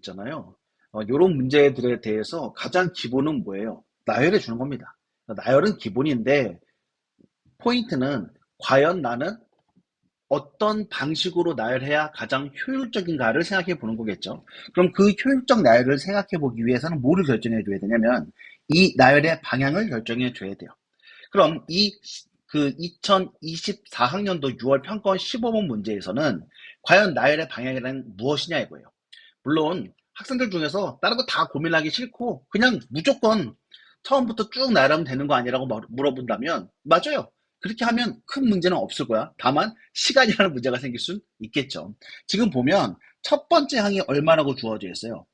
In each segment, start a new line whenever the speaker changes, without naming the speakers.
있잖아요. 요런 문제들에 대해서 가장 기본은 뭐예요? 나열해 주는 겁니다. 나열은 기본인데 포인트는 과연 나는 어떤 방식으로 나열해야 가장 효율적인가를 생각해 보는 거겠죠. 그럼 그 효율적 나열을 생각해 보기 위해서는 뭐를 결정해 줘야 되냐면 이 나열의 방향을 결정해 줘야 돼요. 그럼 그 2024학년도 6월 평가원 15번 문제에서는 과연 나열의 방향이란 무엇이냐 이거예요. 물론 학생들 중에서 다른 거 다 고민하기 싫고 그냥 무조건 처음부터 쭉 나열하면 되는 거 아니라고 물어본다면 맞아요. 그렇게 하면 큰 문제는 없을 거야. 다만 시간이라는 문제가 생길 수 있겠죠. 지금 보면 첫 번째 항이 얼마라고 주어져 있어요.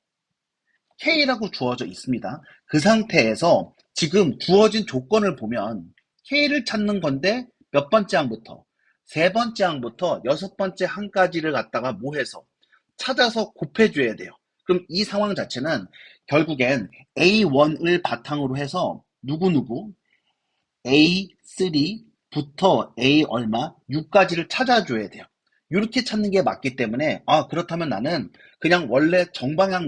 K라고 주어져 있습니다. 그 상태에서 지금 주어진 조건을 보면 K를 찾는 건데 몇 번째 항부터? 세 번째 항부터 여섯 번째 항까지를 갖다가 뭐 해서 찾아서 곱해줘야 돼요. 그럼 이 상황 자체는 결국엔 A1을 바탕으로 해서 누구누구 A3부터 A 얼마 6까지를 찾아줘야 돼요. 이렇게 찾는 게 맞기 때문에 그렇다면 나는 그냥 원래 정방향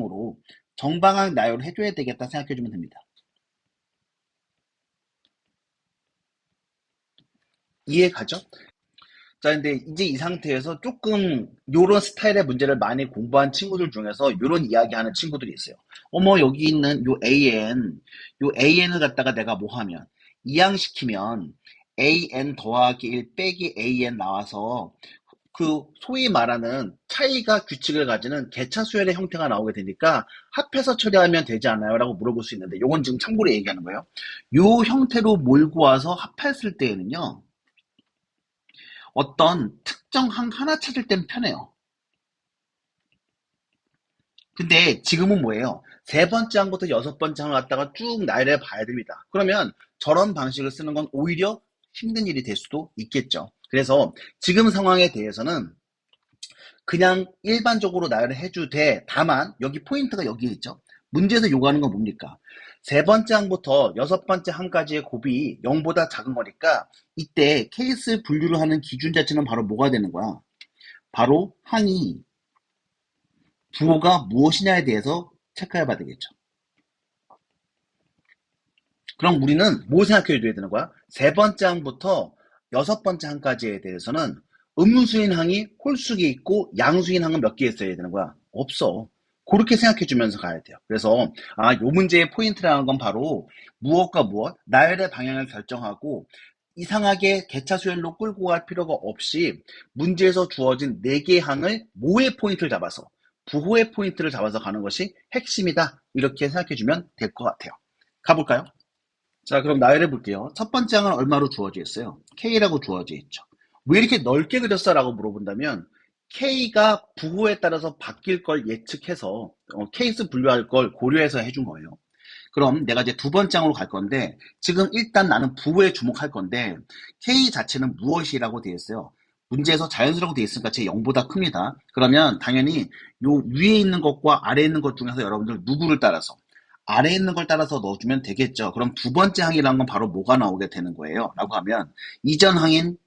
나열을 해줘야 되겠다 생각해주면 됩니다. 이해 가죠? 자, 근데 이제 이 상태에서 조금 요런 스타일의 문제를 많이 공부한 친구들 중에서 요런 이야기 하는 친구들이 있어요. 어머, 여기 있는 요 AN을 갖다가 내가 뭐 하면, 이항시키면 AN 더하기 1 빼기 AN 나와서 그 소위 말하는 차이가 규칙을 가지는 개차수열의 형태가 나오게 되니까 합해서 처리하면 되지 않아요? 라고 물어볼 수 있는데 요건 지금 참고로 얘기하는 거예요. 요 형태로 몰고 와서 합했을 때에는요. 어떤 특정 항 하나 찾을 땐 편해요. 근데 지금은 뭐예요? 세 번째 항부터 여섯 번째 항을 갖다가 쭉 나열해 봐야 됩니다. 그러면 저런 방식을 쓰는 건 오히려 힘든 일이 될 수도 있겠죠. 그래서 지금 상황에 대해서는 그냥 일반적으로 나열을 해도 돼. 다만 여기 포인트가 여기에 있죠. 문제에서 요구하는 건 뭡니까? 세 번째 항부터 여섯 번째 항까지의 곱이 0보다 작은 거니까 이때 케이스 분류를 하는 기준 자체는 바로 뭐가 되는 거야? 바로 항이 부호가 무엇이냐에 대해서 체크해 봐야 되겠죠. 그럼 우리는 뭐 생각해 줘야 되는 거야? 세 번째 항부터 여섯 번째 항까지에 대해서는 음수인 항이 홀수기 있고 양수인 항은 몇 개 있어야 되는 거야? 없어. 그렇게 생각해 주면서 가야 돼요. 그래서 요 문제의 포인트라는 건 바로 무엇과 무엇, 나열의 방향을 결정하고 이상하게 개차수열로 끌고 갈 필요가 없이 문제에서 주어진 4개의 항을 모의 포인트를 잡아서 부호의 포인트를 잡아서 가는 것이 핵심이다. 이렇게 생각해 주면 될 것 같아요. 가볼까요? 자, 그럼 나열해 볼게요. 첫 번째 항은 얼마로 주어져 있어요? K라고 주어져 있죠. 왜 이렇게 넓게 그렸어? 라고 물어본다면 K가 부호에 따라서 바뀔 걸 예측해서 케이스 분류할 걸 고려해서 해준 거예요. 그럼 내가 이제 두 번째 항으로 갈 건데 지금 일단 나는 부호에 주목할 건데 K 자체는 무엇이라고 되어 있어요? 문제에서 자연수라고 되어 있으니까 제 0보다 큽니다. 그러면 당연히 요 위에 있는 것과 아래에 있는 것 중에서 여러분들 누구를 따라서 아래에 있는 걸 따라서 넣어주면 되겠죠. 그럼 두 번째 항이라는 건 바로 뭐가 나오게 되는 거예요? 라고 하면 이전 항인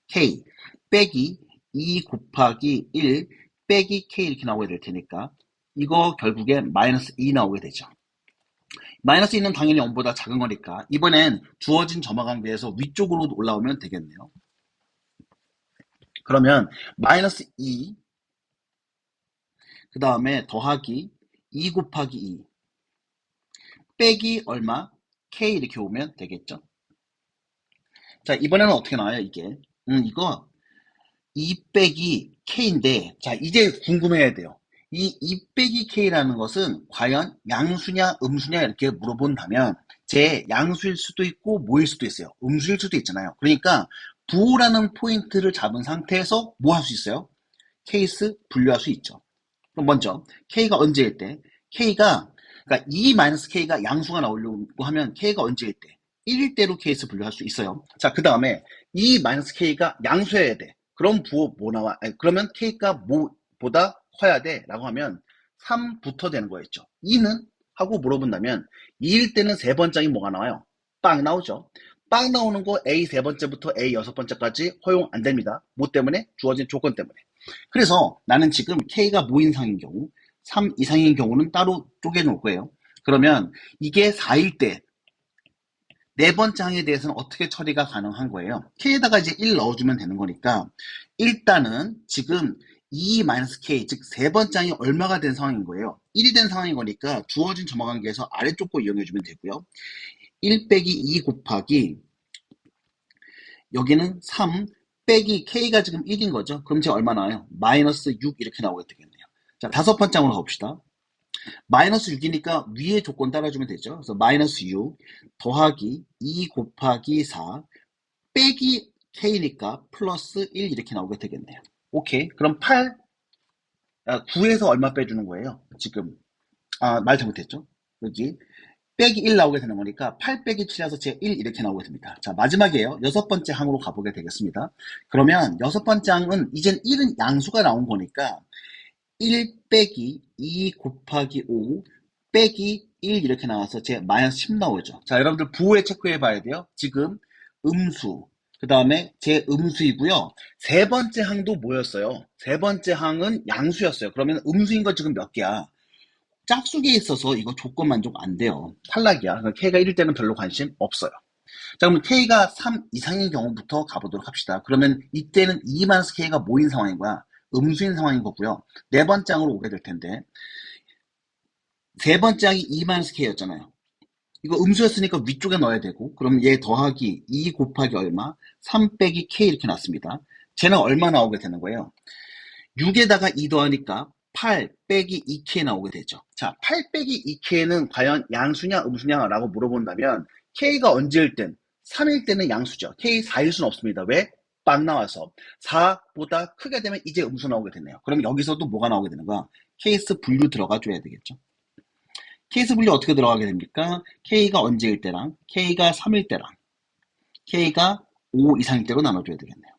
K 빼기 2 곱하기 1 빼기 K 이렇게 나오게 될 테니까 이거 결국에 마이너스 2 나오게 되죠. 마이너스 2는 당연히 0보다 작은 거니까 이번엔 주어진 점화강 대에서 위쪽으로 올라오면 되겠네요. 그러면 마이너스 2, 그 다음에 더하기 2 곱하기 2 빼기 얼마? K 이렇게 오면 되겠죠. 자, 이번에는 어떻게 나와요, 이게? 이거 2 빼기 K인데, 자, 이제 궁금해야 돼요. 이 2 빼기 K라는 것은 과연 양수냐, 음수냐 이렇게 물어본다면, 제 양수일 수도 있고, 뭐일 수도 있어요. 음수일 수도 있잖아요. 그러니까, 부호라는 포인트를 잡은 상태에서 뭐 할 수 있어요? 케이스 분류할 수 있죠. 그럼 먼저, K가 언제일 때? 그러니까 2-K가 양수가 나오려고 하면 K가 언제일 때? 1일 때로 케이스 분류할 수 있어요. 자, 그 다음에 2-K가 양수여야 돼. 그럼 부호 뭐 나와? 그러면 K가 뭐보다 커야 돼? 라고 하면 3부터 되는 거였죠. 2는? 하고 물어본다면 2일 때는 세 번째이 뭐가 나와요? 빵 나오죠. 빵 나오는 거 A 세 번째부터 A 여섯 번째까지 허용 안 됩니다. 뭐 때문에? 주어진 조건 때문에. 그래서 나는 지금 K가 무인상인 경우 3 이상인 경우는 따로 쪼개놓을 거예요. 그러면 이게 4일 때 네 번째 항에 대해서는 어떻게 처리가 가능한 거예요? K에다가 이제 1 넣어주면 되는 거니까 일단은 지금 2-K, 즉 세 번째 항이 얼마가 된 상황인 거예요? 1이 된 상황인 거니까 주어진 점화관계에서 아래쪽 거 이용해주면 되고요. 1 빼기 2 곱하기 여기는 3 빼기 K가 지금 1인 거죠. 그럼 제가 얼마 나와요? 마이너스 6 이렇게 나오게 되겠네요. 자, 다섯 번째 항으로 가봅시다. 마이너스 6이니까 위에 조건 따라주면 되죠. 그래서 마이너스 6 더하기 2 곱하기 4 빼기 K니까 플러스 1 이렇게 나오게 되겠네요. 오케이. 그럼 9에서 얼마 빼주는 거예요? 지금 말 잘못했죠. 여기 빼기 1 나오게 되는 거니까 8 빼기 7에서 제 1 이렇게 나오게 됩니다. 자, 마지막이에요. 여섯 번째 항으로 가보게 되겠습니다. 그러면 여섯 번째 항은 이젠 1은 양수가 나온 거니까 1 빼기 2 곱하기 5 빼기 1 이렇게 나와서 제 마이너스 10 나오죠. 자, 여러분들 부호에 체크해 봐야 돼요. 지금 음수, 그 다음에 제 음수이고요. 세 번째 항도 뭐였어요? 세 번째 항은 양수였어요. 그러면 음수인 거 지금 몇 개야? 짝수기에 있어서 이거 조건 만족 안 돼요. 탈락이야. 그러니까 K가 1일 때는 별로 관심 없어요. 자, 그럼 K가 3 이상인 경우부터 가보도록 합시다. 그러면 이때는 2-K가 모인 상황인 거야. 음수인 상황인 거고요. 네 번째 항으로 오게 될 텐데 세 번째 항이 2-K였잖아요. 이거 음수였으니까 위쪽에 넣어야 되고 그럼 얘 더하기 2 곱하기 얼마? 3 빼기 K 이렇게 났습니다. 쟤는 얼마 나오게 되는 거예요? 6에다가 2 더하니까 8 빼기 2K 나오게 되죠. 자, 8 빼기 2K는 과연 양수냐 음수냐 라고 물어본다면 K가 언제일 땐 3일 때는 양수죠. K 4일 수는 없습니다. 왜? 빵 나와서 4보다 크게 되면 이제 음수 나오게 되네요. 그럼 여기서도 뭐가 나오게 되는 거야? 케이스 분류 들어가 줘야 되겠죠. 케이스 분류 어떻게 들어가게 됩니까? K가 언제일 때랑 K가 3일 때랑 K가 5 이상일 때로 나눠줘야 되겠네요.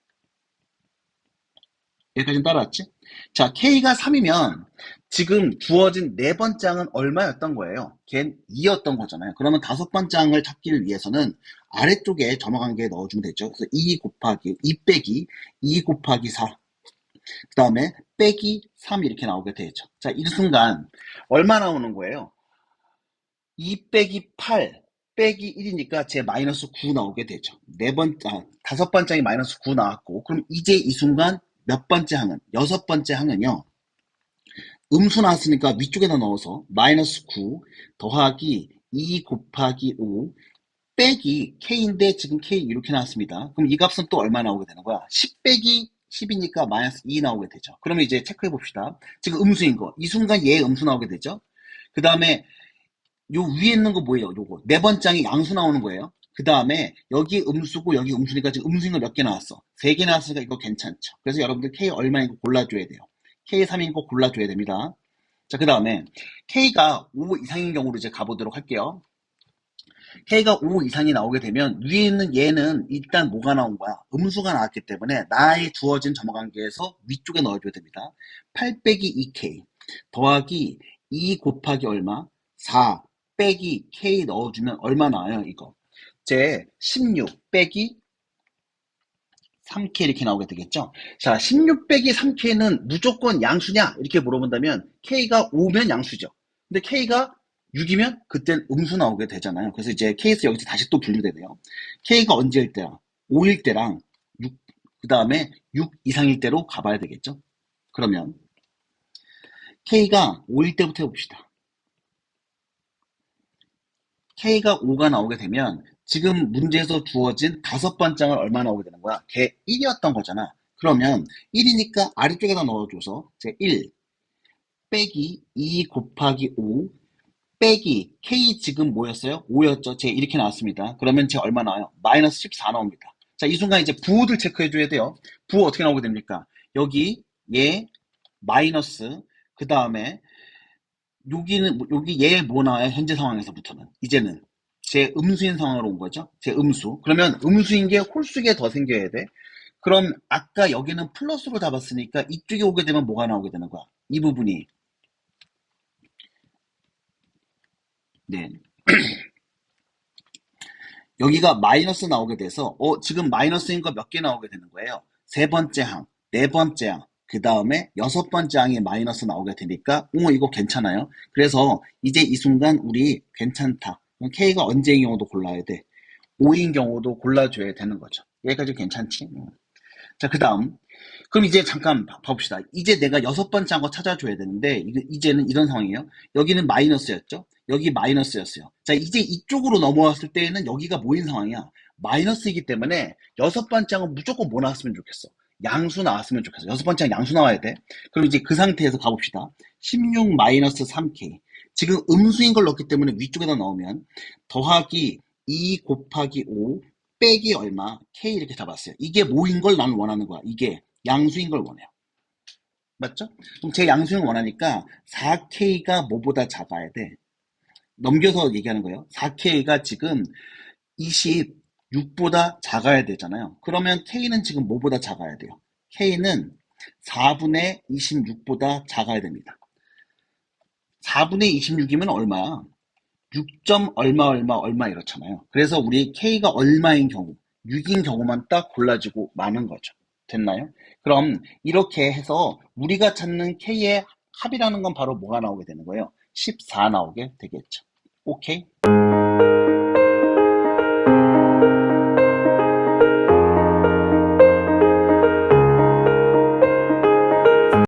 여기까지는 따라왔지? 자, K가 3이면 지금 주어진 네 번째 항은 얼마였던 거예요? 걘 2였던 거잖아요. 그러면 다섯 번째 항을 찾기를 위해서는 아래쪽에 점화관계에 넣어주면 되죠. 그래서 2 곱하기 2 빼기 2 곱하기 4 그 다음에 빼기 3 이렇게 나오게 되죠. 자, 이 순간 얼마 나오는 거예요? 2 빼기 8 빼기 1이니까 제 마이너스 9 나오게 되죠. 다섯 번째 항이 마이너스 9 나왔고 그럼 이제 이 순간 몇 번째 항은? 여섯 번째 항은요. 음수 나왔으니까 위쪽에다 넣어서 마이너스 9 더하기 2 곱하기 5 빼기 K인데 지금 K 이렇게 나왔습니다. 그럼 이 값은 또 얼마 나오게 되는 거야? 10 빼기 10이니까 마이너스 2 나오게 되죠. 그러면 이제 체크해 봅시다. 지금 음수인 거. 이 순간 얘 음수 나오게 되죠. 그 다음에 요 위에 있는 거 뭐예요? 요거. 네 번째 항이 양수 나오는 거예요. 그 다음에 여기 음수고 여기 음수니까 지금 음수인 거 몇 개 나왔어? 3개 나왔으니까 이거 괜찮죠. 그래서 여러분들 K 얼마인 거 골라줘야 돼요. K 3인 거 골라줘야 됩니다. 자, 그 다음에 K가 5 이상인 경우로 이제 가보도록 할게요. K가 5 이상이 나오게 되면 위에 있는 얘는 일단 뭐가 나온 거야? 음수가 나왔기 때문에 나의 주어진 점화관계에서 위쪽에 넣어줘야 됩니다. 8 빼기 2K 더하기 2 곱하기 얼마? 4 빼기 K 넣어주면 얼마 나와요? 이거 제 16 빼기 3K 이렇게 나오게 되겠죠. 자, 16 빼기 3K는 무조건 양수냐 이렇게 물어본다면 K가 5면 양수죠. 근데 K가 6이면 그땐 음수 나오게 되잖아요. 그래서 이제 K에서 여기서 다시 또 분류되네요. K가 언제일 때랑 5일 때랑 6, 그 다음에 6 이상일 때로 가봐야 되겠죠. 그러면 K가 5일 때부터 해봅시다. K가 5가 나오게 되면 지금 문제에서 주어진 다섯 번째 항은 얼마 나오게 되는 거야? 걔 1이었던 거잖아. 그러면 1이니까 아래쪽에다 넣어줘서 제 1 빼기 2 곱하기 5 빼기 K 지금 뭐였어요? 5였죠. 제 이렇게 나왔습니다. 그러면 제 얼마 나와요? 마이너스 14 나옵니다. 자, 이 순간 이제 부호들 체크해 줘야 돼요. 부호 어떻게 나오게 됩니까? 여기 얘 마이너스 그 다음에 여기 얘 뭐 나와요? 현재 상황에서부터는 이제는 제 음수인 상황으로 온 거죠. 제 음수. 그러면 음수인 게 홀수게 더 생겨야 돼. 그럼 아까 여기는 플러스로 잡았으니까 이쪽에 오게 되면 뭐가 나오게 되는 거야? 이 부분이 네. 여기가 마이너스 나오게 돼서 지금 마이너스인 거 몇 개 나오게 되는 거예요? 세 번째 항, 네 번째 항, 그 다음에 여섯 번째 항이 마이너스 나오게 되니까 이거 괜찮아요. 그래서 이제 이 순간 우리 괜찮다. 그럼 K가 언제인 경우도 골라야 돼. 5인 경우도 골라줘야 되는 거죠. 여기까지 괜찮지? 자, 그 다음. 그럼 이제 잠깐 봐봅시다. 이제 내가 여섯 번째 한 거 찾아줘야 되는데, 이제는 이런 상황이에요. 여기는 마이너스였죠? 여기 마이너스였어요. 자, 이제 이쪽으로 넘어왔을 때에는 여기가 뭐인 상황이야? 마이너스이기 때문에 여섯 번째 항은 무조건 뭐 나왔으면 좋겠어? 양수 나왔으면 좋겠어. 여섯 번째 항 양수 나와야 돼. 그럼 이제 그 상태에서 가봅시다. 16 마이너스 3K. 지금 음수인 걸 넣기 때문에 위쪽에다 넣으면 더하기 2 곱하기 5 빼기 얼마 K 이렇게 잡았어요. 이게 뭐인 걸 나는 원하는 거야. 이게 양수인 걸 원해요. 맞죠? 그럼 제 양수인 원하니까 4K가 뭐보다 작아야 돼. 넘겨서 얘기하는 거예요. 4K가 지금 26보다 작아야 되잖아요. 그러면 K는 지금 뭐보다 작아야 돼요? K는 4분의 26보다 작아야 됩니다. 4분의 26이면 얼마야? 6점 얼마 얼마 얼마 이렇잖아요. 그래서 우리 K가 얼마인 경우, 6인 경우만 딱 골라지고 마는 거죠. 됐나요? 그럼 이렇게 해서 우리가 찾는 K의 합이라는 건 바로 뭐가 나오게 되는 거예요? 14 나오게 되겠죠. 오케이?